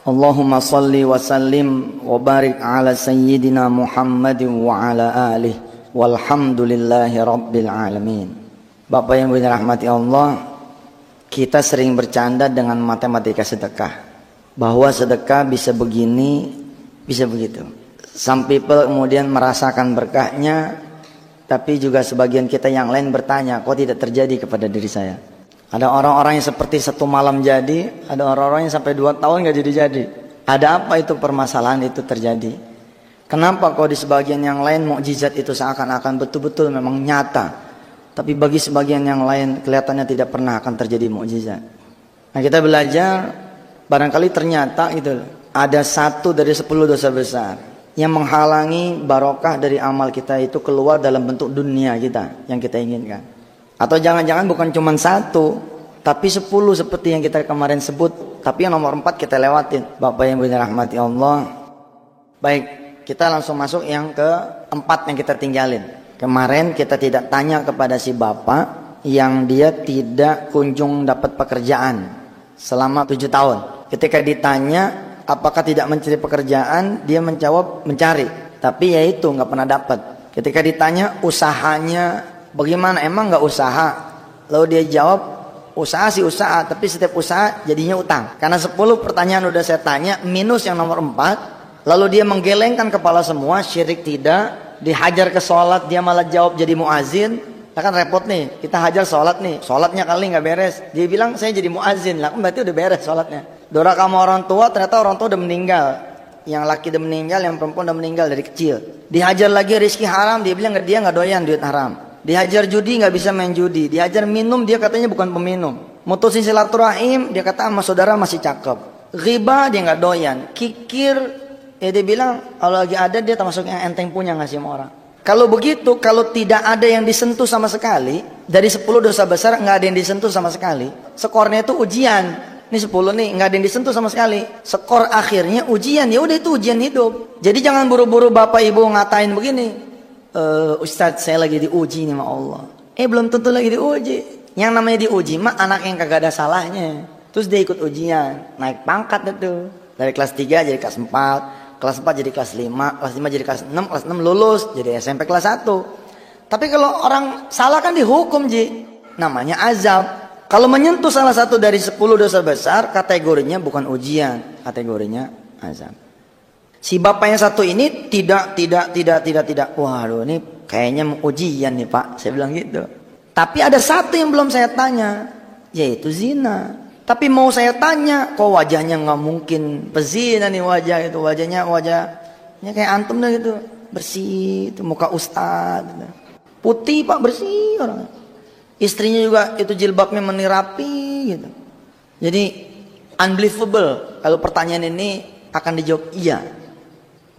Allahumma salli wa sallim wa barik ala sayyidina Muhammadin wa ala alihi walhamdulillahi rabbil alamin. Bapak yang dirahmati Allah, kita sering bercanda dengan matematika sedekah, bahwa sedekah bisa begini, bisa begitu. Some people kemudian merasakan berkahnya, tapi juga sebagian kita yang lain bertanya, kok tidak terjadi kepada diri saya? Ada orang-orang yang seperti satu malam jadi, ada orang-orang yang sampai 2 tahun gak jadi-jadi. Ada apa itu permasalahan itu terjadi? Kenapa kok di sebagian yang lain mukjizat itu seakan-akan betul-betul memang nyata, tapi bagi sebagian yang lain kelihatannya tidak pernah akan terjadi mukjizat? Nah, kita belajar, barangkali ternyata itu ada 1 dari 10 dosa besar yang menghalangi barokah dari amal kita itu keluar dalam bentuk dunia kita yang kita inginkan. Atau jangan-jangan bukan cuma 1, tapi 10 seperti yang kita kemarin sebut, tapi yang nomor 4 kita lewatin. Bapak yang dirahmati Allah. Baik, kita langsung masuk yang keempat yang kita tinggalin. Kemarin kita tidak tanya kepada si bapak yang dia tidak kunjung dapat pekerjaan selama 7 tahun. Ketika ditanya apakah tidak mencari pekerjaan, dia menjawab mencari, tapi yaitu nggak pernah dapat. Ketika ditanya usahanya bagaimana, emang nggak usaha? Lalu dia jawab, usaha sih usaha, tapi setiap usaha jadinya utang. Karena 10 pertanyaan udah saya tanya, minus yang nomor 4. Lalu dia menggelengkan kepala semua, syirik tidak, dihajar ke sholat, dia malah jawab jadi muazin. Nah, kan repot nih, kita hajar sholat nih, sholatnya kali nggak beres. Dia bilang saya jadi muazin, lah kan berarti udah beres sholatnya. Doraka sama orang tua, ternyata orang tua udah meninggal. Yang laki udah meninggal, yang perempuan udah meninggal dari kecil. Dihajar lagi rezeki haram, dia bilang dia nggak doyan duit haram. Dihajar judi, nggak bisa main judi. Dihajar minum, dia katanya bukan peminum. Mutusin silaturahim, dia kata sama saudara masih cakep. Riba, dia nggak doyan. Kikir, ya dia bilang kalau lagi ada dia termasuk yang enteng punya ngasih sama orang. Kalau begitu, kalau tidak ada yang disentuh sama sekali, dari 10 dosa besar nggak ada yang disentuh sama sekali. Skornya itu ujian. Ini 10 nih, nggak ada yang disentuh sama sekali. Skor akhirnya ujian, ya udah itu ujian hidup. Jadi jangan buru-buru bapak ibu ngatain begini. Ustadz saya lagi diuji nih sama Allah. Belum tentu lagi diuji. Yang namanya diuji mah anak yang kagak ada salahnya. Terus dia ikut ujian, naik pangkat itu. Dari kelas 3 jadi kelas 4, kelas 4 jadi kelas 5, kelas 5 jadi kelas 6, kelas 6 lulus jadi SMP kelas 1. Tapi kalau orang salah kan dihukum, Ji. Namanya azab. Kalau menyentuh salah satu dari 10 dosa besar, kategorinya bukan ujian, kategorinya azab. Si bapak yang satu ini tidak. Waduh, ini kayaknya ujian nih Pak. Saya bilang gitu. Tapi ada 1 yang belum saya tanya, yaitu zina. Tapi mau saya tanya, kok wajahnya nggak mungkin pezina nih wajah itu. Wajahnya kayak antum dah gitu. Bersih, itu muka ustadz. Putih Pak, bersih orang. Istrinya juga itu jilbabnya menirapi gitu. Jadi unbelievable kalau pertanyaan ini akan dijawab iya.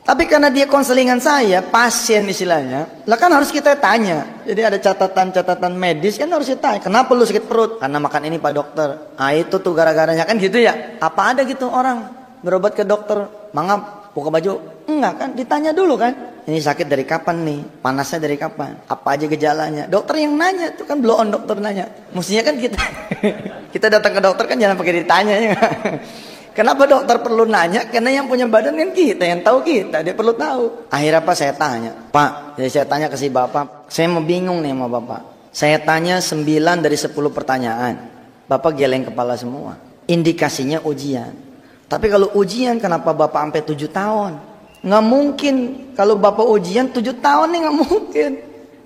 Tapi karena dia konselingan saya, pasien istilahnya, lah kan harus kita tanya. Jadi ada catatan-catatan medis kan harus kita tanya. Kenapa lu sakit perut? Karena makan ini Pak Dokter. Ah itu tuh gara-garanya kan gitu ya. Apa ada gitu orang berobat ke dokter, mangap, buka baju? Enggak kan, ditanya dulu kan. Ini sakit dari kapan nih? Panasnya dari kapan? Apa aja gejalanya? Dokter yang nanya, itu kan blow on dokter nanya. Mestinya kan kita datang ke dokter kan jangan pakai ditanya ya. Kenapa dokter perlu nanya? Karena yang punya badan kan kita, yang tahu kita, dia perlu tahu. Akhirnya apa saya tanya, Pak, jadi saya tanya ke si bapak, saya mau bingung nih sama bapak. Saya tanya 9 dari 10 pertanyaan, bapak geleng kepala semua. Indikasinya ujian. Tapi kalau ujian kenapa bapak sampai 7 tahun? Nggak mungkin, kalau bapak ujian 7 tahun nih nggak mungkin.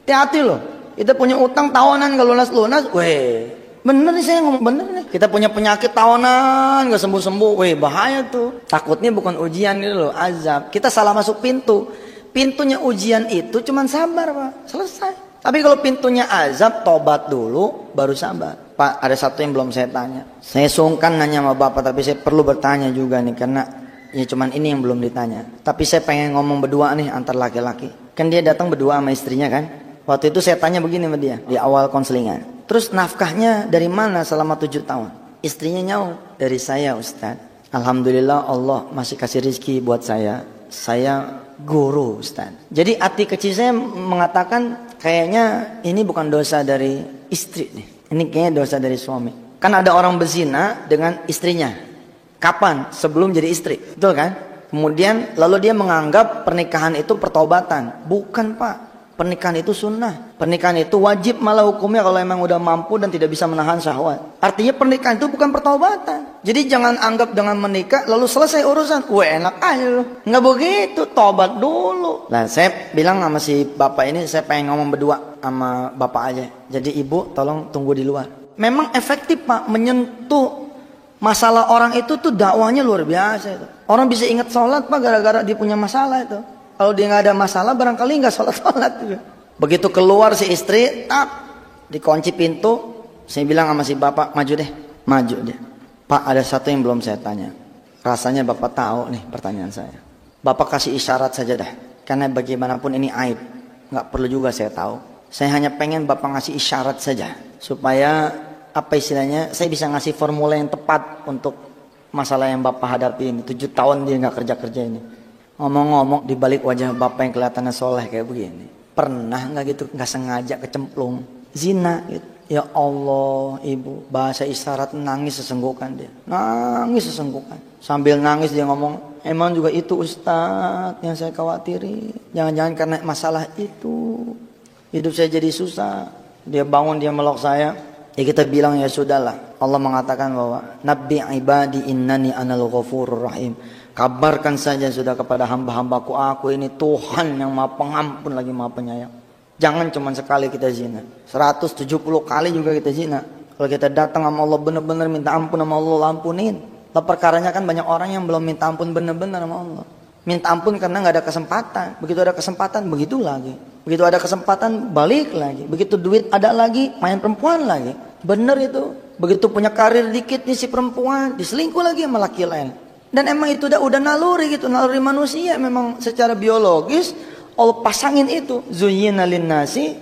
Hati-hati loh, kita punya utang tahunan kalau lunas, weh. Bener nih saya ngomong bener nih. Kita punya penyakit tahunan gak sembuh-sembuh. Weh bahaya tuh. Takutnya bukan ujian gitu loh, azab. Kita salah masuk pintu. Pintunya ujian itu cuman sabar Pak. Selesai. Tapi kalau pintunya azab, tobat dulu baru sabar. Pak, ada 1 yang belum saya tanya. Saya sungkan nanya sama bapak, tapi saya perlu bertanya juga nih. Karena ya cuman ini yang belum ditanya. Tapi saya pengen ngomong berdua nih antar laki-laki. Kan dia datang berdua sama istrinya kan. Waktu itu saya tanya begini sama dia di awal konselingan. Terus nafkahnya dari mana selama 7 tahun? Istrinya nyaut, dari saya Ustaz. Alhamdulillah Allah masih kasih rezeki buat saya. Saya guru Ustaz. Jadi hati kecil saya mengatakan kayaknya ini bukan dosa dari istri nih. Ini kayaknya dosa dari suami. Kan ada orang berzina dengan istrinya. Kapan? Sebelum jadi istri. Betul kan? Kemudian lalu dia menganggap pernikahan itu pertobatan. Bukan, Pak. Pernikahan itu sunnah. Pernikahan itu wajib malah hukumnya kalau emang udah mampu dan tidak bisa menahan syahwat. Artinya pernikahan itu bukan pertobatan. Jadi jangan anggap dengan menikah lalu selesai urusan. Wah, enak aja loh. Nggak begitu, tobat dulu. Nah, saya bilang sama si bapak ini, saya pengen ngomong berdua sama bapak aja. Jadi ibu tolong tunggu di luar. Memang efektif, Pak, menyentuh masalah orang itu tuh dakwahnya luar biasa itu. Orang bisa ingat sholat, Pak, gara-gara dia punya masalah itu. Kalau dia nggak ada masalah, barangkali nggak sholat juga. Begitu keluar si istri, dikunci pintu. Saya bilang sama si bapak, maju deh, maju deh. Pak, ada satu yang belum saya tanya. Rasanya bapak tahu nih pertanyaan saya. Bapak kasih isyarat saja dah, karena bagaimanapun ini aib. Nggak perlu juga saya tahu. Saya hanya pengen bapak ngasih isyarat saja, supaya apa istilahnya, saya bisa ngasih formula yang tepat untuk masalah yang bapak hadapi ini. 7 tahun dia nggak kerja ini. Ngomong-ngomong, di balik wajah bapak yang kelihatannya soleh kayak begini, pernah nggak gitu nggak sengaja kecemplung zina gitu? Ya Allah, ibu, bahasa isyarat, nangis sesenggukan dia, nangis sesenggukan. Sambil nangis dia ngomong, emang juga itu Ustadz yang saya khawatiri. Jangan-jangan karena masalah itu hidup saya jadi susah. Dia bangun, dia meluk saya. Ya kita bilang ya sudahlah. Allah mengatakan bahwa Nabbi ibadi innani anal ghafurur rahim. Kabarkan saja sudah kepada hamba-hambaku, aku ini Tuhan yang maha pengampun lagi maha penyayang. Jangan cuma sekali kita zina, 170 kali juga kita zina. Kalau kita datang sama Allah benar-benar minta ampun sama Allah, ampunin. Lah perkaranya kan banyak orang yang belum minta ampun benar-benar sama Allah. Minta ampun karena nggak ada kesempatan. Begitu ada kesempatan begitu lagi. Begitu ada kesempatan balik lagi. Begitu duit ada lagi main perempuan lagi. Bener itu. Begitu punya karir dikit nih si perempuan, diselingkuh lagi sama laki lain. Dan emang itu udah naluri gitu, naluri manusia memang secara biologis Allah pasangin itu. Zuyyina linnasi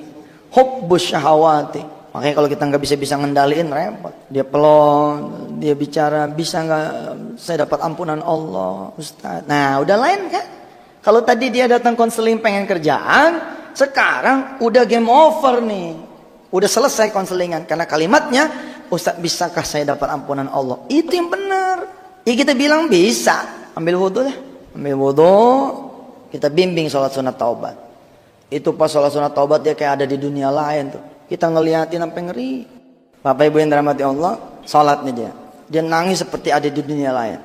hubbus syahawati. Makanya kalau kita nggak bisa ngendaliin repot. Dia pelon, dia bicara, bisa nggak saya dapat ampunan Allah, Ustaz. Nah, udah lain kan? Kalau tadi dia datang konseling pengen kerjaan, sekarang udah game over nih. Udah selesai konselingan karena kalimatnya, Ustaz, bisakah saya dapat ampunan Allah? Itu yang benar. Ya kita bilang bisa. Ambil wudhu lah. Ambil wudhu, kita bimbing sholat sunat taubat. Itu pas sholat sunat taubat dia kayak ada di dunia lain tuh. Kita ngeliatin sampai ngeri. Bapak Ibu yang dirahmati Allah, sholatnya dia. Dia nangis seperti ada di dunia lain.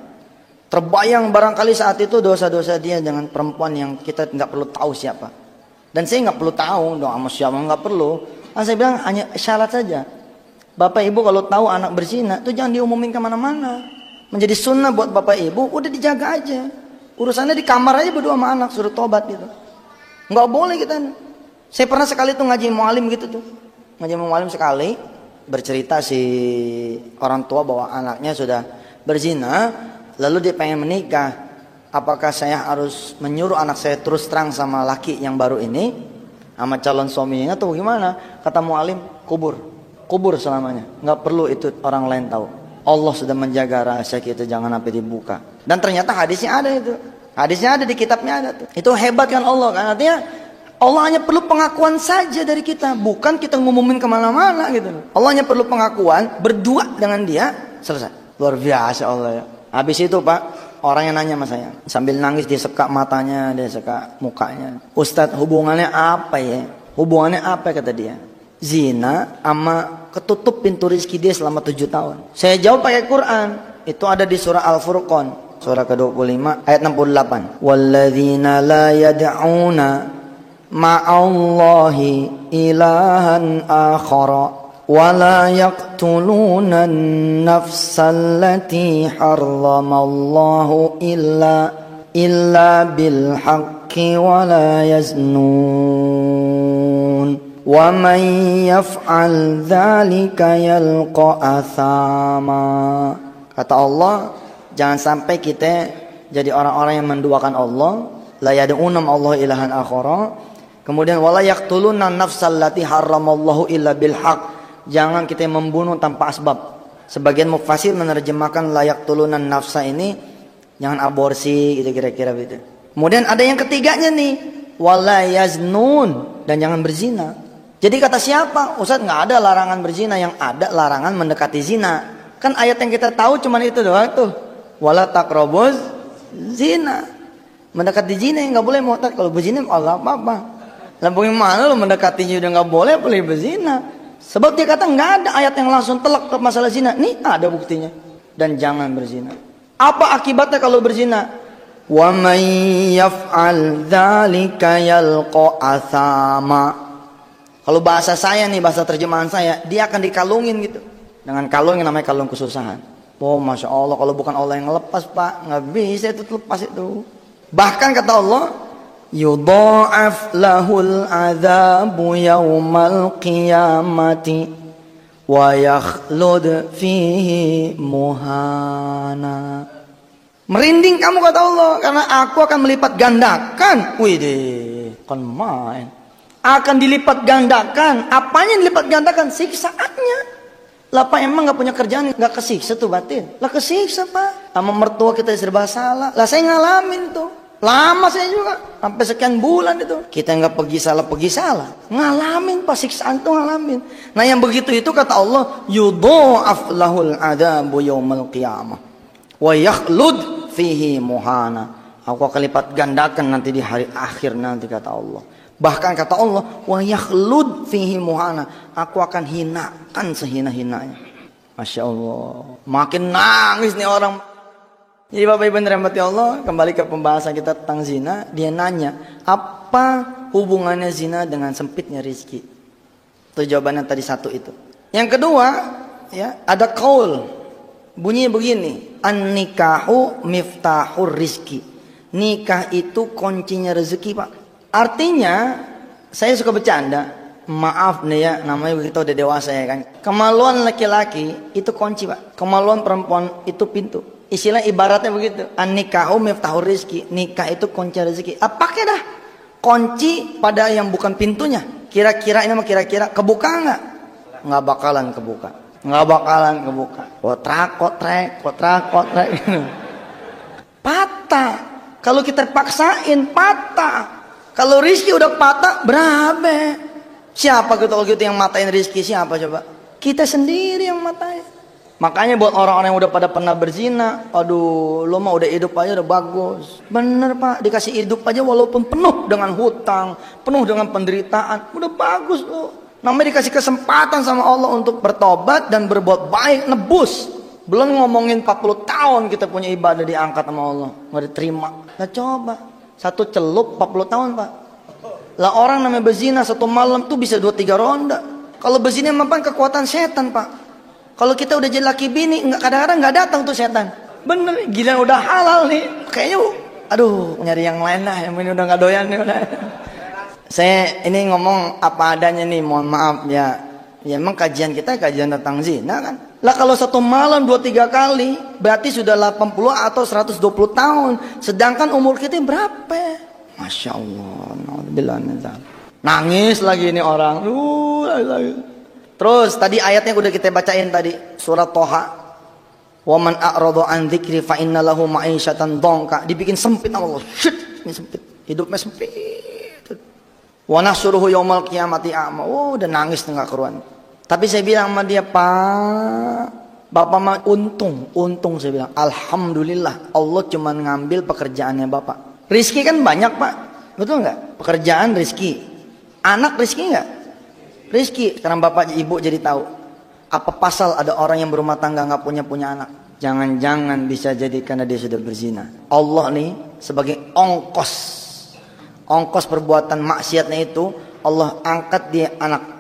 Terbayang barangkali saat itu dosa-dosa dia dengan perempuan yang kita nggak perlu tahu siapa. Dan saya nggak perlu tahu dong sama siapa, nggak perlu. Nah, saya bilang hanya syarat saja. Bapak Ibu kalau tahu anak berzina, itu jangan diumumin kemana-mana. Menjadi sunnah buat bapak ibu, udah dijaga aja. Urusannya di kamar aja berdua sama anak, suruh tobat gitu. Nggak boleh kita. Saya pernah sekali tuh ngaji mu'alim gitu tuh. Ngaji mu'alim sekali, bercerita si orang tua bahwa anaknya sudah berzina, lalu dia pengen menikah. Apakah saya harus menyuruh anak saya terus terang sama laki yang baru ini, sama calon suaminya atau gimana? Kata mu'alim, kubur selamanya. Nggak perlu itu orang lain tahu. Allah sudah menjaga rahasia kita, jangan sampai dibuka. Dan ternyata hadisnya ada itu. Hadisnya ada di kitabnya ada tuh. Itu hebat kan Allah kan. Artinya Allah hanya perlu pengakuan saja dari kita. Bukan kita ngumumin kemana-mana gitu. Allah hanya perlu pengakuan, berdua dengan dia, selesai. Luar biasa Allah ya. Habis itu Pak, orang yang nanya sama saya. Sambil nangis dia sekak matanya, dia sekak mukanya. Ustadz, hubungannya apa ya? Hubungannya apa kata dia? Zina sama ketutup pintu rezeki dia selama 7 tahun. Saya jawab pakai Quran. Itu ada di surah Al-Furqan, surah ke-25 ayat 68. Walladzina la yad'una ma'allahi ilahan akhara wa la yaqtuluna an-nafsa allati harramallahu illa bil haqqi wa la yaznun. Wa man yaf'al dzalika yalqa athama. Kata Allah, jangan sampai kita jadi orang-orang yang menduakan Allah, la yad'una Allah ilahan akhara. Kemudian wala yaqtuluna nafsal lati harramallahu illa bil haq. Jangan kita membunuh tanpa asbab. Sebagian mufassir menerjemahkan la yaqtuluna nafsa ini jangan aborsi gitu kira-kira gitu. Kemudian ada yang ketiganya nih, wala yaznun, dan jangan berzina. Jadi kata siapa? Ustaz, nggak ada larangan berzina, yang ada larangan mendekati zina. Kan ayat yang kita tahu cuman itu doang tuh. Wala taqrabuz zina. Mendekati zina yang nggak boleh muhtat. Kalau berzina Allah apa-apa. Lalu mana lo mendekatinya udah nggak boleh berzina. Sebab dia kata nggak ada ayat yang langsung telak ke masalah zina. Nih ada buktinya. Dan jangan berzina. Apa akibatnya kalau berzina? Wa may yaf'al dzalika yalqa athama. Kalau bahasa saya nih, bahasa terjemahan saya, dia akan dikalungin gitu. Dengan kalung yang namanya kalung kesusahan. Oh Masya Allah, kalau bukan Allah yang ngelepas Pak, nggak bisa itu lepas itu. Bahkan kata Allah, yudha'af lahul adzabu yaumal qiyamati wa yakhlud fihi muhana. Merinding kamu kata Allah, karena aku akan melipat gandakan. Widih, kan main. Akan dilipat gandakan. Apanya yang dilipat gandakan? Siksaannya. Lah Pak emang gak punya kerjaan, gak kesiksa tuh batin? Lah kesiksa Pak. Sama mertua kita serba salah. Lah saya ngalamin tuh. Lama saya juga. Sampai sekian bulan itu. Kita gak pergi salah. Ngalamin Pak, siksaan tuh ngalamin. Nah yang begitu itu kata Allah, yudha'af lahul adabu yaumal qiyamah wa yakhlud fihi muhana. Aku akan lipat gandakan nanti di hari akhir nanti kata Allah. Bahkan kata Allah, wa yakhlud fihi muhana. Aku akan hinakan sehina-hinanya. Masya Allah. Makin nangis nih orang. Jadi Bapak Ibu rahmati Allah, kembali ke pembahasan kita tentang zina. Dia nanya, apa hubungannya zina dengan sempitnya rizki? Itu jawabannya tadi satu itu. Yang kedua, ya, ada qaul. Bunyinya begini, an-nikahu miftahur rizki. Nikah itu kuncinya rezeki Pak. Artinya, saya suka bercanda. Maaf nih ya, namanya begitu udah dewasa ya kan. Kemaluan laki-laki itu kunci Pak. Kemaluan perempuan itu pintu. Istilah ibaratnya begitu. An-nikahu miftahur rizki. Nikah itu kunci rezeki. Pakai dah kunci pada yang bukan pintunya. Kira-kira ini mah kira-kira kebuka nggak? Nggak bakalan kebuka. Nggak bakalan kebuka. Kotrek. Patah. Kalau kita paksain patah. Kalau rizki udah patah berapa? Siapa gitu kalau gitu yang matain rizki? Siapa coba? Kita sendiri yang matain. Makanya buat orang-orang yang udah pada pernah berzina, aduh, lo mah udah hidup aja udah bagus. Bener Pak, dikasih hidup aja walaupun penuh dengan hutang, penuh dengan penderitaan, udah bagus lo. Namanya dikasih kesempatan sama Allah untuk bertobat dan berbuat baik, nebus. Belum ngomongin 40 tahun kita punya ibadah diangkat sama Allah, nggak diterima. Nah coba, satu celup 40 tahun Pak. Lah orang namanya berzina satu malam tuh bisa 2-3 ronda. Kalau berzina memang kekuatan setan Pak. Kalau kita udah jadi laki bini, kadang-kadang nggak datang tuh setan. Bener, gila udah halal nih. Kayaknya, aduh nyari yang lain lah, yang ini udah nggak doyan nih udah. Saya ini ngomong apa adanya nih, mohon maaf ya. Ya emang kajian kita kajian tentang zina kan. Lah kalau satu malam 2-3 kali, berarti sudah 80 atau 120 tahun. Sedangkan umur kita berapa? Masya Allah. Nangis lagi ini orang. Terus tadi ayatnya udah kita bacain tadi, surat Toha. Wa man a'rada an dzikri fa inna lahu ma'isyatan dhanka. Dibikin sempit Allah. Ini sempit. Hidupnya sempit. Wa nahsyuruhu yaumal qiyamati a'ma. Oh, udah nangis enggak keruan. Tapi saya bilang sama dia, Pak, Bapak mah untung saya bilang. Alhamdulillah Allah cuma ngambil pekerjaannya Bapak. Rizki kan banyak Pak. Betul enggak? Pekerjaan rizki. Anak rizki enggak? Rizki. Sekarang Bapak Ibu jadi tahu. Apa pasal ada orang yang berumah tangga nggak punya anak? Jangan-jangan bisa jadi karena dia sudah berzina. Allah nih sebagai ongkos perbuatan maksiatnya itu Allah angkat dia anak.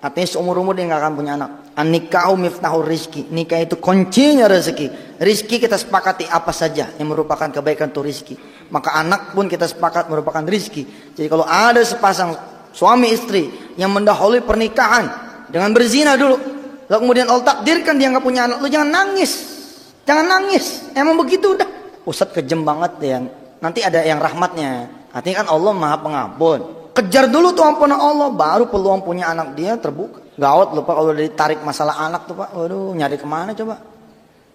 Artinya seumur-umur dia nggak akan punya anak. An-nikahu miftahur rizki. Nikah itu kuncinya rezeki. Rizki kita sepakati apa saja yang merupakan kebaikan itu rizki. Maka anak pun kita sepakat merupakan rizki. Jadi kalau ada sepasang suami istri yang mendahului pernikahan dengan berzina dulu, lalu kemudian Allah takdirkan dia nggak punya anak, lu jangan nangis. Jangan nangis. Emang begitu udah. Ustadz kejem banget ya. Nanti ada yang rahmatnya. Artinya kan Allah Maha Pengampun. Kejar dulu tuh ampunan Allah, baru peluang punya anak dia terbuka. Gawat lupa kalau udah ditarik masalah anak tuh Pak. Waduh, nyari kemana coba?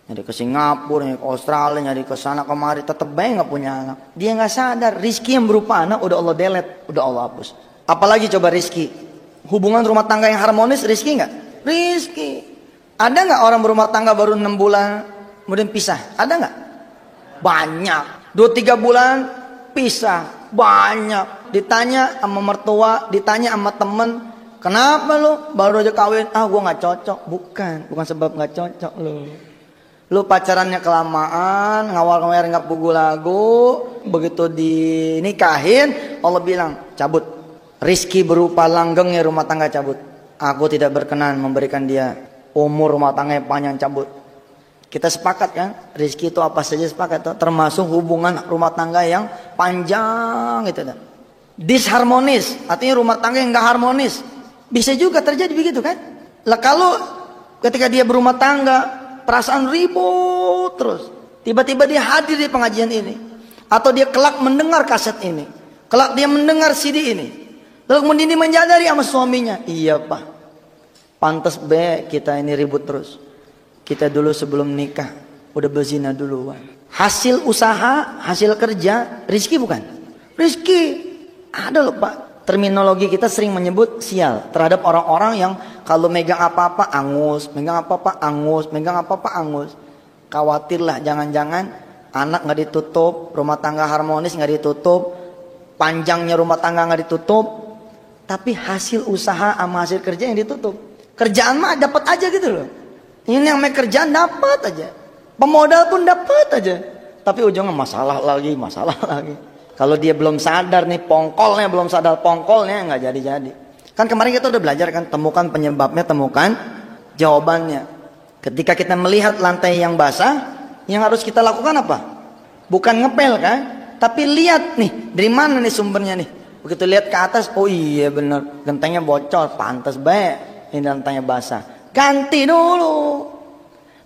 Nyari ke Singapura, nyari ke Australia, nyari ke sana kemari, tetep baik nggak punya anak. Dia nggak sadar rizki yang berupa anak udah Allah delete, udah Allah hapus. Apalagi coba rizki. Hubungan rumah tangga yang harmonis, rizki nggak? Rizki. Ada nggak orang berumah tangga baru 6 bulan kemudian pisah? Ada nggak? Banyak. 2-3 bulan pisah. Banyak. Ditanya sama mertua, ditanya sama temen, kenapa lu baru aja kawin? Ah, gua nggak cocok. Bukan sebab nggak cocok lu pacarannya kelamaan, ngawal-ngawal nggak pugu lagu, begitu dinikahin Allah bilang cabut. Rizki berupa langgengnya rumah tangga cabut. Aku tidak berkenan memberikan dia umur rumah tangga yang panjang, cabut. Kita sepakat kan? Rizki itu apa saja sepakat, termasuk hubungan rumah tangga yang panjang gitu. Disharmonis, artinya rumah tangga yang nggak harmonis. Bisa juga terjadi begitu kan? Lah kalau ketika dia berumah tangga perasaan ribut terus, tiba-tiba dia hadir di pengajian ini, atau dia kelak mendengar kaset ini, kelak dia mendengar CD ini, lalu kemudian dia menyadari sama suaminya, iya pak, pantas be kita ini ribut terus. Kita dulu sebelum nikah udah berzina duluan. Hasil usaha, hasil kerja, rizki bukan? Rizki ada loh pak. Terminologi kita sering menyebut sial terhadap orang-orang yang kalau megang apa-apa angus, megang apa-apa angus, megang apa-apa angus. Khawatirlah jangan-jangan anak nggak ditutup, rumah tangga harmonis nggak ditutup, panjangnya rumah tangga nggak ditutup, tapi hasil usaha sama hasil kerja yang ditutup. Kerjaan mah dapat aja gitu loh. Ini yang kerjaan dapat aja, pemodal pun dapat aja, tapi ujungnya masalah lagi. Kalau dia belum sadar nih pongkolnya, belum sadar pongkolnya, nggak jadi. Kan kemarin kita udah belajar kan, temukan penyebabnya, temukan jawabannya. Ketika kita melihat lantai yang basah, yang harus kita lakukan apa? Bukan ngepel kan, tapi lihat nih dari mana nih sumbernya nih. Begitu lihat ke atas, oh iya bener, gentengnya bocor, pantas baik ini lantainya basah. Ganti dulu.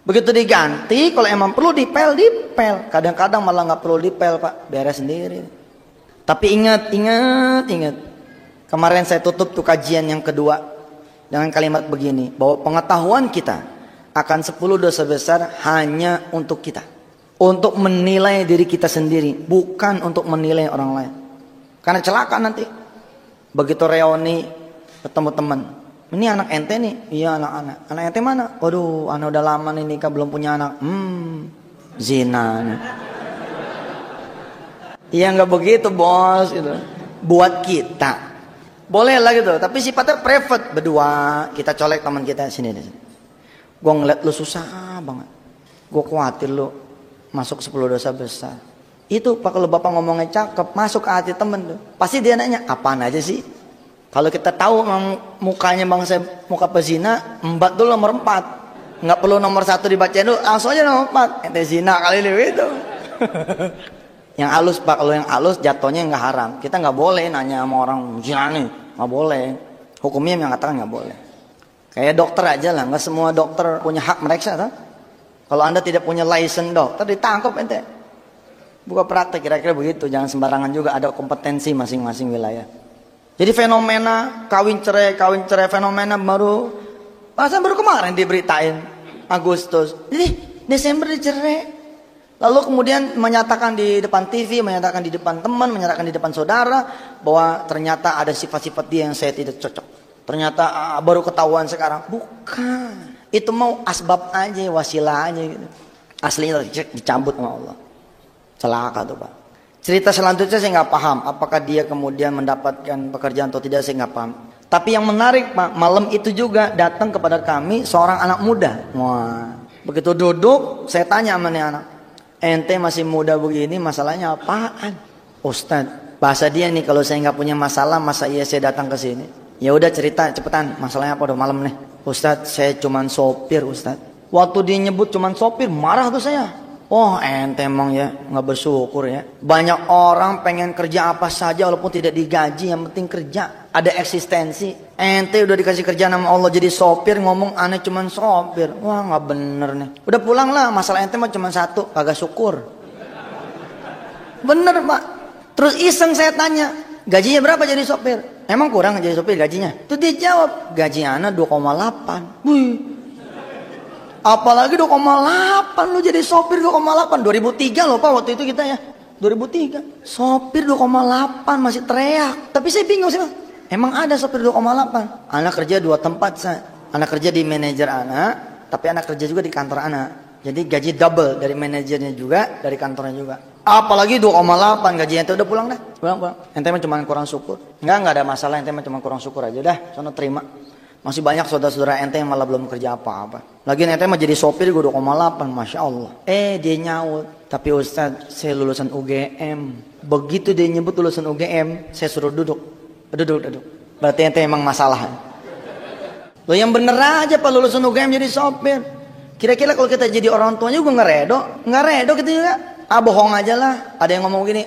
Begitu diganti, kalau emang perlu dipel. Kadang-kadang malah nggak perlu dipel pak, beres sendiri. Tapi ingat. Kemarin saya tutup tuh kajian yang kedua dengan kalimat begini, bahwa pengetahuan kita akan 10 dosa besar hanya untuk kita, untuk menilai diri kita sendiri, bukan untuk menilai orang lain. Karena celaka nanti. Begitu reuni ketemu teman, ini anak ente nih, iya anak ente mana? Waduh, anak udah lama nih nikah belum punya anak. Zina nih. Iya nggak begitu bos, gitu. Buat kita boleh lah gitu, tapi sifatnya private berdua. Kita colek teman kita sini. Gue ngeliat lu susah banget, gue khawatir lu masuk 10 dosa besar. Itu pak kalau bapak ngomongnya cakep, masuk ke hati temen tuh, pasti dia nanya apaan aja sih. Kalau kita tahu mukanya bangsa muka pezina, embat dulu nomor 4, nggak perlu nomor 1 dibacain dulu, langsung aja nomor 4. Ente zina kali ini itu. Yang halus pak, kalau yang halus jatuhnya nggak haram. Kita nggak boleh nanya sama orang zina nih, nggak boleh. Hukumnya mengatakan nggak boleh. Kayak dokter aja lah, nggak semua dokter punya hak meriksa kan? Kalau anda tidak punya license dokter, ditangkap ente. Buka praktek kira-kira begitu, jangan sembarangan juga, ada kompetensi masing-masing wilayah. Jadi fenomena kawin cerai fenomena baru kemarin diberitain Agustus. Jadi Desember dicerai. Lalu kemudian menyatakan di depan TV, menyatakan di depan teman, menyatakan di depan saudara bahwa ternyata ada sifat-sifat dia yang saya tidak cocok. Ternyata baru ketahuan sekarang. Bukan. Itu mau asbab aja, wasilah aja gitu. Aslinya dicabut sama Allah. Celaka tuh pak. Cerita selanjutnya saya nggak paham. Apakah dia kemudian mendapatkan pekerjaan atau tidak, saya nggak paham. Tapi yang menarik pak, malam itu juga datang kepada kami seorang anak muda. Wah, begitu duduk, saya tanya sama nih anak. Ente masih muda begini, masalahnya apaan? Ustadz, bahasa dia nih, kalau saya nggak punya masalah, masa iya saya datang ke sini? Ya udah cerita cepetan, masalahnya apa udah malam nih? Ustadz, saya cuman sopir Ustadz. Waktu dia nyebut cuman sopir, marah tuh saya. Oh ente emang ya nggak bersyukur ya. Banyak orang pengen kerja apa saja walaupun tidak digaji, yang penting kerja, ada eksistensi. Ente udah dikasih kerjaan sama Allah jadi sopir, ngomong aneh cuman sopir. Wah nggak bener nih. Udah pulang lah, masalah ente mah cuma satu, kagak syukur. Bener pak. Terus iseng saya tanya, gajinya berapa jadi sopir? Emang kurang jadi sopir gajinya? Tuh dia jawab, gaji anak 2,8. Wih. Apalagi 2,8 lu jadi sopir 2,8. 2003 loh pak waktu itu kita ya. 2003. Sopir 2,8 masih teriak. Tapi saya bingung sih pak. Emang ada sopir 2,8? Anak kerja 2 tempat saya. Anak kerja di manajer anak, tapi anak kerja juga di kantor anak. Jadi gaji double dari manajernya juga, dari kantornya juga. Apalagi 2,8 gajinya itu udah pulang dah. Pulang. Ente mah cuma kurang syukur. Enggak ada masalah, ente mah cuma kurang syukur aja dah. Sono terima. Masih banyak saudara-saudara ente yang malah belum kerja apa-apa. Lagi ente mah jadi sopir gue 2,8, Masya Allah. Dia nyaut. Tapi Ustaz, saya lulusan UGM. Begitu dia nyebut lulusan UGM, saya suruh duduk. Berarti ente emang masalah. Lo yang bener aja Pak, lulusan UGM jadi sopir. Kira-kira kalau kita jadi orang tuanya juga nggak redo kita juga. Bohong aja lah. Ada yang ngomong gini,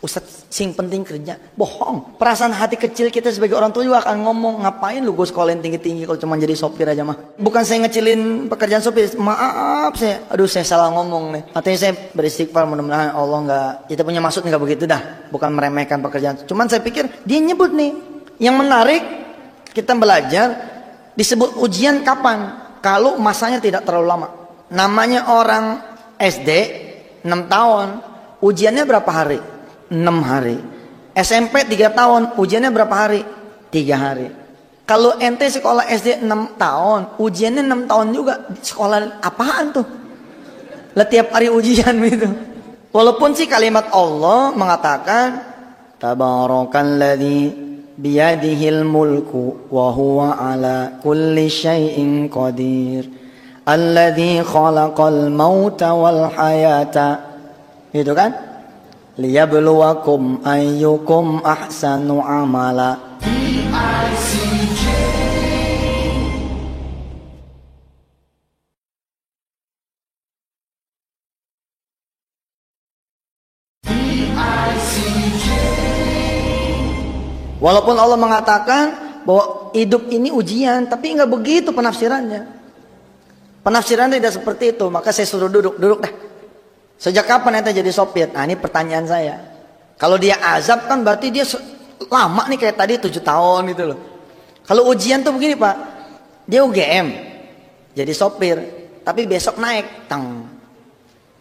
Ustaz sing penting kerja. Bohong. Perasaan hati kecil kita sebagai orang tua juga akan ngomong, ngapain lu gue sekolahin tinggi-tinggi kalau cuma jadi sopir aja mah. Bukan saya ngecilin pekerjaan sopir, maaf saya salah ngomong nih. Artinya saya beristighfar, mudah-mudahan Allah nggak, kita punya maksud nggak begitu dah. Bukan meremehkan pekerjaan. Cuman saya pikir dia nyebut nih, yang menarik kita belajar disebut ujian kapan? Kalau masanya tidak terlalu lama. Namanya orang SD 6 tahun, ujiannya berapa hari? 6 hari. SMP 3 tahun, ujiannya berapa hari? 3 hari. Kalau ente sekolah SD 6 tahun, ujiannya 6 tahun juga. Sekolah apaan tuh? Lah tiap hari ujian gitu. Walaupun sih kalimat Allah mengatakan Tabarakalladzi biyadihil mulku wa huwa ala kulli syai'in qadir. Alladzi khalaqal mauta wal hayata. Gitu kan? Liyabluwakum ayyukum ahsanu amala. Walaupun Allah mengatakan bahwa hidup ini ujian, tapi nggak begitu penafsirannya. Penafsirannya tidak seperti itu. Maka saya suruh duduk dah. Sejak kapan ente jadi sopir? Nah ini pertanyaan saya. Kalau dia azab kan berarti dia lama nih kayak tadi 7 tahun gitu loh. Kalau ujian tuh begini Pak. Dia UGM. Jadi sopir. Tapi besok naik. Tang.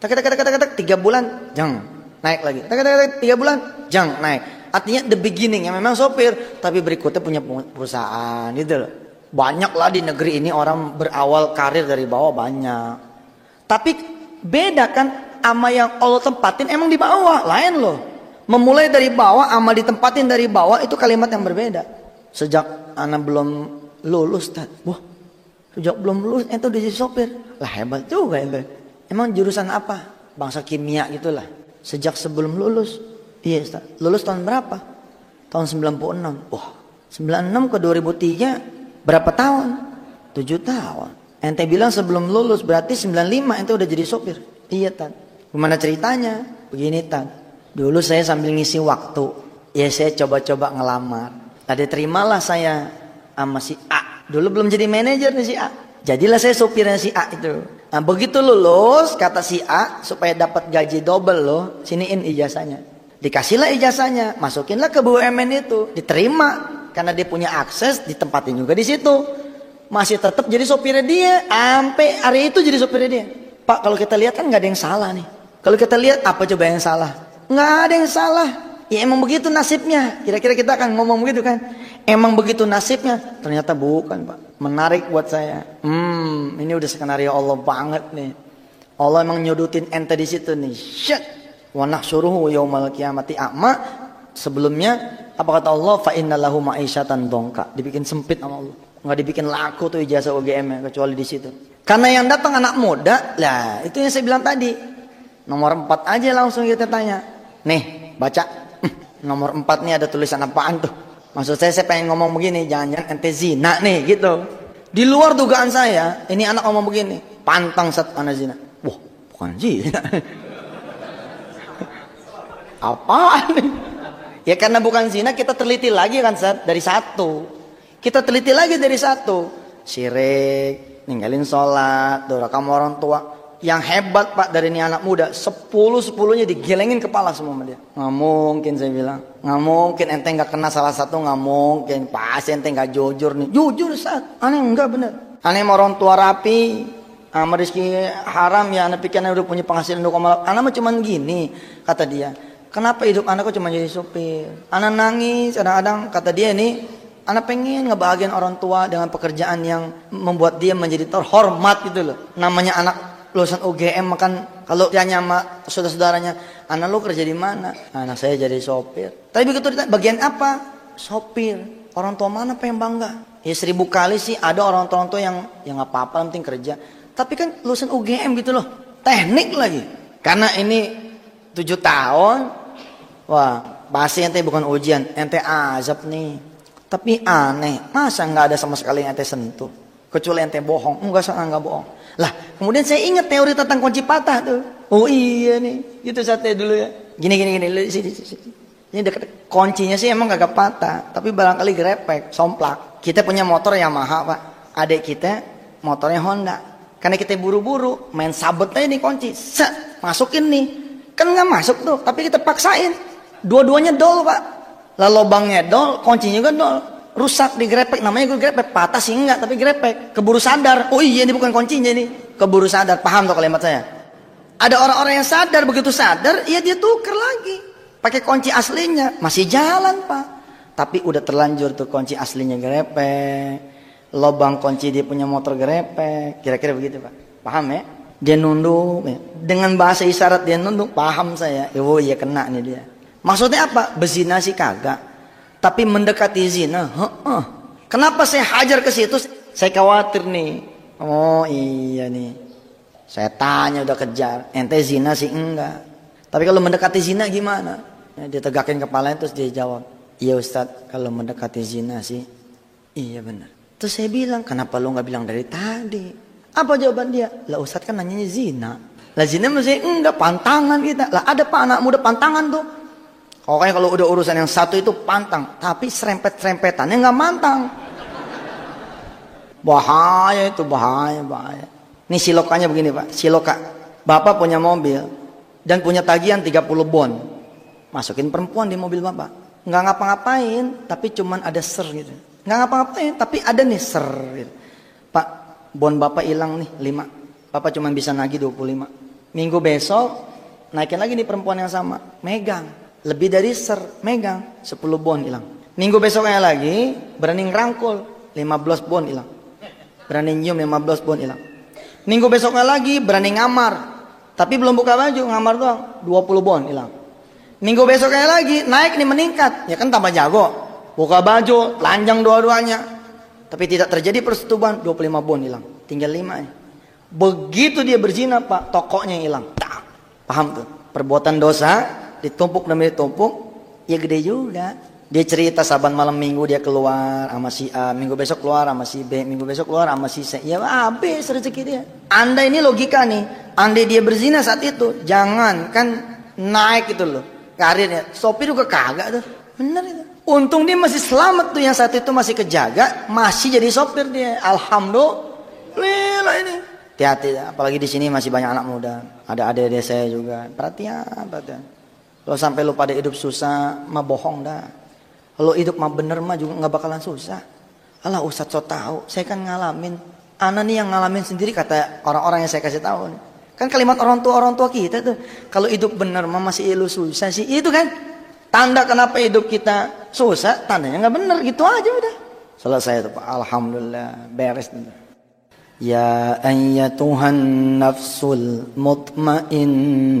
Tak 3 bulan. Jang. Naik lagi. Tak 3 bulan. Jang. Naik. Artinya the beginning yang memang sopir. Tapi berikutnya punya perusahaan gitu loh. Banyak lah di negeri ini orang berawal karir dari bawah banyak. Tapi beda kan ama yang Allah tempatin emang di bawah, lain loh. Memulai dari bawah ama ditempatin dari bawah itu kalimat yang berbeda. Sejak anak belum lulus, sejak belum lulus itu udah jadi sopir. Lah hebat juga itu. Emang jurusan apa? Bangsa kimia gitulah. Sejak sebelum lulus. Iya Ustaz. Lulus tahun berapa? Tahun 96. 96 ke 2003 berapa tahun? 7 tahun. Ente bilang sebelum lulus berarti 95 ente udah jadi sopir. Iya Tan. Gimana ceritanya? Begini Tan. Dulu saya sambil ngisi waktu, ya saya coba-coba ngelamar. Tadi terimalah saya sama si A. Dulu belum jadi manajer nih si A. Jadilah saya sopirnya si A itu. Nah, begitu lulus kata si A supaya dapat gaji double loh, siniin ijazahnya. Dikasihlah ijazahnya, masukinlah ke BUMN itu, diterima karena dia punya akses, ditempatin juga di situ. Masih tetap jadi sopirnya dia, sampai hari itu jadi sopirnya dia. Pak, kalau kita lihat kan nggak ada yang salah nih. Kalau kita lihat apa coba yang salah? Nggak ada yang salah. Ya emang begitu nasibnya. Kira-kira kita akan ngomong begitu kan? Emang begitu nasibnya. Ternyata bukan Pak. Menarik buat saya. Ini udah skenario Allah banget nih. Allah emang nyudutin ente di situ nih. Syat. Wa nahsyuruhu yaumal qiyamati a'ma. Sebelumnya apa kata Allah? Fa innalahu ma'isyatan dongka. Dibikin sempit sama Allah. Nggak dibikin laku tuh ijazah UGM kecuali di situ. Karena yang datang anak muda, lah itu yang saya bilang tadi. Nomor 4 aja langsung kita tanya. Nih, baca. Nomor 4 nih ada tulisan apaan tuh? Maksud saya pengen ngomong begini, jangan-jangan ente zina nih gitu. Di luar dugaan saya, ini anak ngomong begini, pantang set anak zina. Wah, bukan zina. Apaan nih? Ya karena bukan zina kita teliti lagi kan Sat, dari 1. Kita teliti lagi dari 1. Syirik, ninggalin sholat, durhaka sama orang tua. Yang hebat Pak dari ini anak muda, 10-10-nya digelengin kepala semua sama dia. Nggak mungkin saya bilang, nggak mungkin ente nggak kena salah satu, nggak mungkin. Pasti ente nggak jujur nih, jujur Sat. Aneh enggak bener. Aneh sama orang tua rapi, sama rezeki haram ya. Anak pikirnya udah punya penghasilan 2,8. Anak mah cuman gini, kata dia. Kenapa hidup anak kok cuma jadi supir? Anak nangis, kadang-kadang kata dia nih. Anak pengen ngebahagiain orang tua dengan pekerjaan yang membuat dia menjadi terhormat gitu loh. Namanya anak lulusan UGM makan, kalau tanya sama saudara-saudaranya, anak lu kerja di mana? Anak saya jadi sopir. Tapi begitu ditanya, bagian apa? Sopir. Orang tua mana pengen bangga? Ya 1000 kali sih ada orang tua yang nggak apa-apa, penting kerja. Tapi kan lulusan UGM gitu loh, teknik lagi. Karena ini 7 tahun, wah pasti ente bukan ujian, ente azab nih. Tapi aneh, masa nggak ada sama sekali yang ente sentuh? Kecuali ente bohong, enggak salah nggak bohong. Lah, kemudian saya ingat teori tentang kunci patah tuh. Oh iya nih, gitu sate dulu ya. Gini, sini. Ini dekat, kuncinya sih emang gak patah, tapi barangkali grepek, somplak. Kita punya motor Yamaha pak, adik kita motornya Honda. Karena kita buru-buru, main sabet aja nih kunci, masukin nih. Kan nggak masuk tuh, tapi kita paksain. Dua-duanya dol pak. Lah lubangnya dol, kuncinya juga dol. Rusak di grepek, namanya gue grepek. Patah sih enggak, tapi grepek. Keburu sadar, oh iya ini bukan kuncinya nih. Keburu sadar, paham tuh kalimat saya? Ada orang-orang yang sadar, begitu sadar, ya dia tuker lagi. Pakai kunci aslinya, masih jalan pak. Tapi udah terlanjur tuh kunci aslinya grepek. Lubang kunci dia punya motor grepek. Kira-kira begitu pak. Paham ya? Dia nunduk. Ya. Dengan bahasa isyarat dia nunduk, paham saya. Oh iya kena nih dia. Maksudnya apa? Bezina sih kagak. Tapi mendekati zina. Kenapa saya hajar ke situ? Saya khawatir nih. Oh iya nih. Saya tanya udah kejar. Ente zina sih enggak. Tapi kalau mendekati zina gimana? Ya, dia tegakin kepalanya terus dia jawab, iya Ustadz, kalau mendekati zina sih iya benar. Terus saya bilang, kenapa lu gak bilang dari tadi? Apa jawaban dia? Lah Ustadz kan nanyanya zina. Lah zina mesti enggak, pantangan kita. Lah ada pak anak muda pantangan tuh. Pokoknya kalau udah urusan yang satu itu pantang. Tapi serempet-serempetannya gak mantang. Bahaya itu, bahaya. Ini silokannya begini pak, siloka. Bapak punya mobil dan punya tagihan 30 bon. Masukin perempuan di mobil bapak. Nggak ngapa-ngapain, tapi cuman ada ser gitu. Nggak ngapa-ngapain, tapi ada nih ser gitu. Pak, bon bapak hilang nih 5. Bapak cuman bisa nagih 25. Minggu besok, naikin lagi nih perempuan yang sama. Megang. Lebih dari ser, megang. 10 bon hilang. Minggu besoknya lagi, berani ngerangkul. 15 bon hilang. Berani nyium 15 bon hilang. Minggu besoknya lagi, berani ngamar. Tapi belum buka baju, ngamar doang. 20 bon hilang. Minggu besoknya lagi naik nih meningkat, ya kan tambah jago. Buka baju, lanjang dua-duanya. Tapi tidak terjadi persetubuhan, 25 bon hilang. Tinggal 5 nih. Begitu dia berzina pak, tokonya hilang. Paham tuh? Perbuatan dosa ditumpuk demi ditumpuk, ya gede juga. Dia cerita saban malam minggu dia keluar sama si A, minggu besok keluar sama si B, minggu besok keluar sama si C. Ya habis rezeki dia. Anda ini logika nih, andai dia berzina saat itu, jangan kan naik gitu loh. Karirnya, sopir juga kagak tuh. Bener itu. Untung dia masih selamat tuh, yang saat itu masih kejaga, masih jadi sopir dia. Alhamdulillah ini. Hati-hati, apalagi di sini masih banyak anak muda. Ada adik-adik saya juga. Perhatian. Kalau sampai lu pada hidup susah, mah bohong dah. Kalau hidup mah bener mah juga nggak bakalan susah. Alah Ustadz so tahu, saya kan ngalamin. Ana nih yang ngalamin sendiri kata orang-orang yang saya kasih tahu nih. Kan kalimat orang tua kita tuh, kalau hidup benar mah masih lu susah sih, itu kan tanda kenapa hidup kita susah, tandanya nggak benar, gitu aja udah. Selesai itu pak, alhamdulillah beres. Ya ayyatuhan nafsul mutmainnah,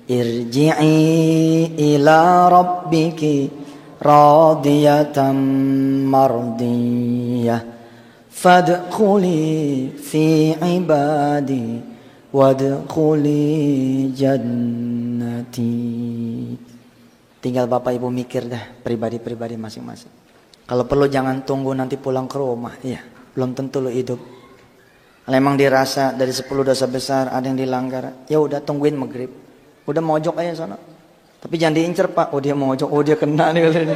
irji'i ila rabbiki radiyatan mardiyah, fadkhuli fi ibadi wadkhuli jannati. Tinggal bapak ibu mikir dah pribadi-pribadi masing-masing. Kalau perlu jangan tunggu nanti pulang ke rumah. Iya, belum tentu lo hidup. Kalau emang dirasa dari 10 dosa besar ada yang dilanggar, ya udah tungguin maghrib. Udah mojok aja sana. Tapi jangan diincer pak. Oh dia mojok, oh dia kena nih.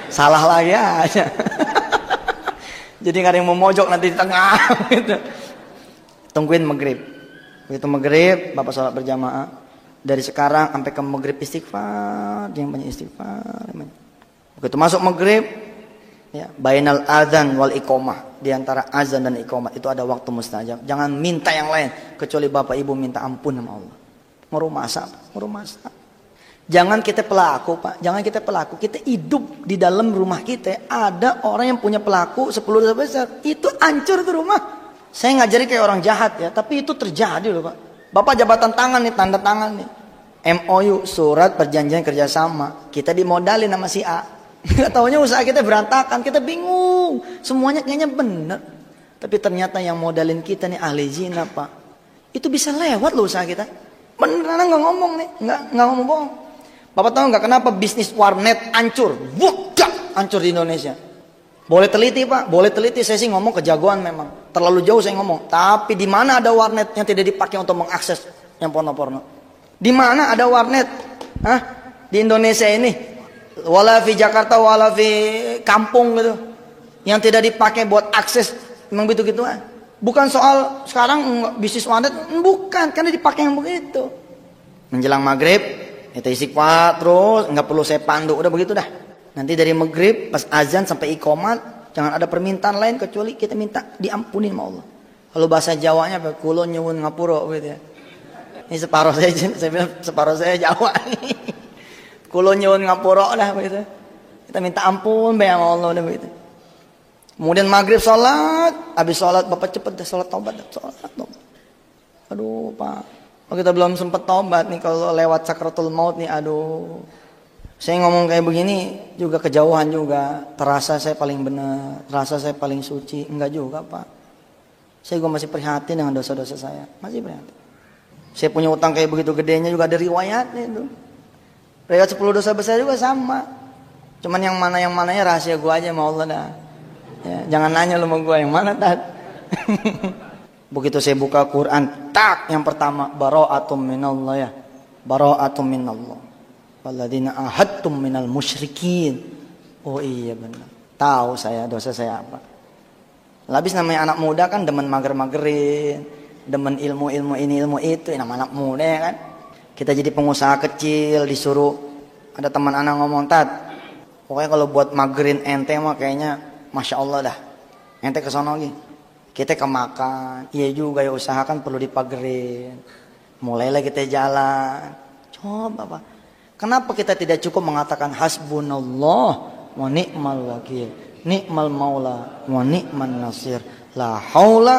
Salah lagi aja. Jadi gak ada yang mau mojok nanti di tengah gitu. Tungguin maghrib. Begitu maghrib, bapak sholat berjamaah. Dari sekarang sampai ke maghrib istighfar, dia yang banyak istighfar. Begitu masuk maghrib, ya, bainal adzan wal iqomah, di antara azan dan iqomah itu ada waktu mustajab. Jangan minta yang lain kecuali bapak ibu minta ampun sama Allah. Mau masak. Jangan kita pelaku pak, jangan kita pelaku. Kita hidup di dalam rumah kita ada orang yang punya pelaku 10 dosa besar, itu hancur tuh rumah. Saya ngajari kayak orang jahat ya, tapi itu terjadi loh Pak. Bapak jabatan tangan nih, tanda tangan nih. MOU, surat perjanjian kerjasama. Kita dimodalin sama si A. Gak taunya usaha kita berantakan, kita bingung. Semuanya kayaknya bener. Tapi ternyata yang modalin kita nih ahli zina Pak. Itu bisa lewat loh usaha kita. Beneran nggak ngomong nih, nggak ngomong bohong. Bapak tahu nggak kenapa bisnis warnet hancur? Budak hancur di Indonesia. Boleh teliti Pak, boleh teliti. Saya sih ngomong kejagoan memang. Terlalu jauh saya ngomong. Tapi di mana ada warnet yang tidak dipakai untuk mengakses yang porno-porno? Di mana ada warnet? Hah? Di Indonesia ini, wala fi Jakarta, wala fi kampung gitu, yang tidak dipakai buat akses, memang begitu kan? Bukan soal sekarang bisnis warnet, bukan, karena dipakai yang begitu. Menjelang maghrib, kita istighfar terus, nggak perlu saya pandu, udah begitu dah. Nanti dari maghrib pas azan sampai iqomat, jangan ada permintaan lain kecuali kita minta diampuni sama Allah. Kalau bahasa Jawanya apa? Kulo nyuwun ngapura gitu ya. Ini separuh saya bilang separuh saya Jawa. Kulo nyuwun ngapura lah begitu. Kita minta ampun sama Allah udah begitu. Kemudian maghrib sholat, habis sholat Bapak cepet dah sholat taubat, sholat taubat. Aduh Pak, kalau kita belum sempat taubat nih, kalau lewat sakratul maut nih, aduh. Saya ngomong kayak begini juga kejauhan juga. Terasa saya paling benar, terasa saya paling suci. Enggak juga Pak. Saya juga masih prihatin dengan dosa-dosa saya. Masih prihatin. Saya punya utang kayak begitu gedenya juga ada riwayatnya itu. Riwayat 10 dosa besar juga sama. Cuman yang mananya rahasia gua aja sama Allah dah. Ya, jangan nanya lu sama gua yang mana tat. Begitu saya buka Quran, tak yang pertama bara'atum minallah ya. Bara'atum minallah. Walladzina ahadtum minal musyrikin. Oh iya benar. Tahu saya dosa saya apa. Habis namanya anak muda kan demen mager-magerin, demen ilmu-ilmu ini ilmu itu, nama anak muda ya kan. Kita jadi pengusaha kecil disuruh, ada teman anak ngomong, "Tat, pokoknya kalau buat magerin ente mah kayaknya Masya Allah dah. Ente kesono lagi. Kita kemakan. Iya juga ya, usahakan perlu dipagerin. Mulailah kita jalan. Coba Pak. Kenapa kita tidak cukup mengatakan hasbunallah wa ni'mal wakil, ni'mal maula wa ni'man nasir, la haula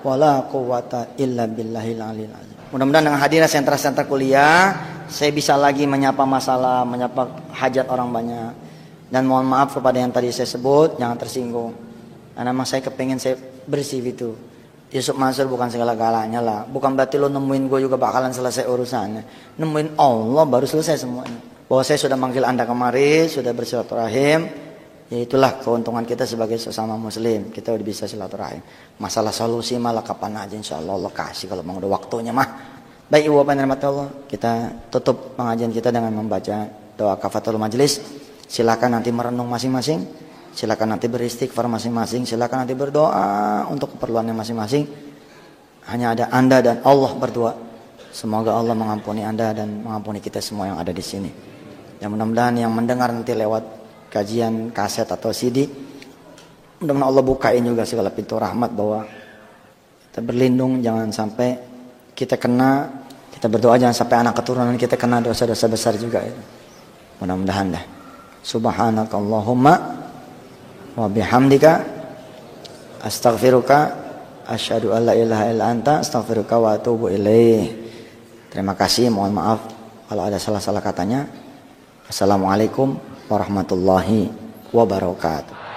wa la quwata illa billahil aliyil azim. Mudah-mudahan dengan hadirnya sentra-sentra kuliah, saya bisa lagi menyapa masalah, menyapa hajat orang banyak. Dan mohon maaf kepada yang tadi saya sebut, jangan tersinggung. Karena memang saya kepengen saya bersih itu. Yusuf Mansur bukan segala-galanya lah. Bukan berarti lo nemuin gue juga bakalan selesai urusannya. Nemuin Allah baru selesai semuanya. Bahwa saya sudah manggil anda kemari, sudah bersilaturahim. Ya itulah keuntungan kita sebagai sesama muslim. Kita udah bisa silaturahim. Masalah solusi malah kapan aja insya Allah Allah kasih kalau memang udah waktunya mah. Baik ibu bapak yang dirahmati Allah, kita tutup pengajian kita dengan membaca doa kafatul majelis. Silakan nanti merenung masing-masing. Silakan nanti beristighfar masing-masing. Silakan nanti berdoa untuk keperluannya masing-masing. Hanya ada anda dan Allah berdua. Semoga Allah mengampuni anda dan mengampuni kita semua yang ada di sini. Dan mudah-mudahan yang mendengar nanti lewat kajian kaset atau CD, mudah-mudahan Allah bukain juga segala pintu rahmat bahwa kita berlindung jangan sampai kita kena. Kita berdoa jangan sampai anak keturunan kita kena dosa-dosa besar juga. Mudah-mudahan dah. Subhanakallahumma wa bihamdika astaghfiruka asyhadu alla ilaha illa anta astaghfiruka wa atubu ilaih. Terima kasih, mohon maaf kalau ada salah-salah katanya. Assalamualaikum warahmatullahi wabarakatuh.